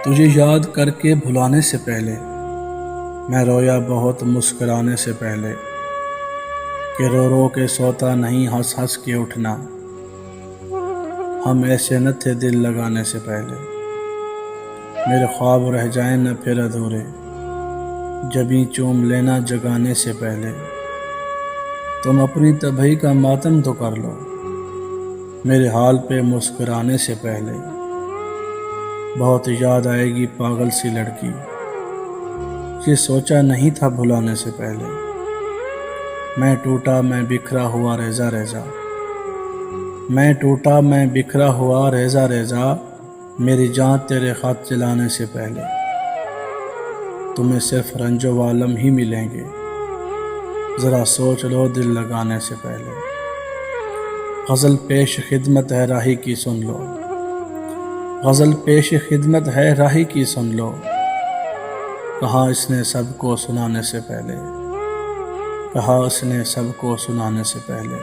تجھے یاد کر کے بھلانے سے پہلے میں رویا بہت مسکرانے سے پہلے، کہ رو رو کے سوتا نہیں ہنس ہنس کے اٹھنا، ہم ایسے نہ تھے دل لگانے سے پہلے، میرے خواب رہ جائیں نہ پھر ادھورے، جبیں چوم لینا جگانے سے پہلے، تم اپنی تباہی کا ماتم تو کر لو میرے حال پہ مسکرانے سے پہلے، بہت یاد آئے گی پاگل سی لڑکی، یہ سوچا نہیں تھا بھلانے سے پہلے، میں ٹوٹا میں بکھرا ہوا ریزہ ریزہ، میں ٹوٹا میں بکھرا ہوا ریزہ ریزہ، میری جان تیرے خط چلانے سے پہلے، تمہیں صرف رنج و عالم ہی ملیں گے، ذرا سوچ لو دل لگانے سے پہلے، غزل پیش خدمت ہے راہی کی سن لو، غزل پیش خدمت ہے راہی کی سن لو، کہا اس نے سب کو سنانے سے پہلے، کہا اس نے سب کو سنانے سے پہلے۔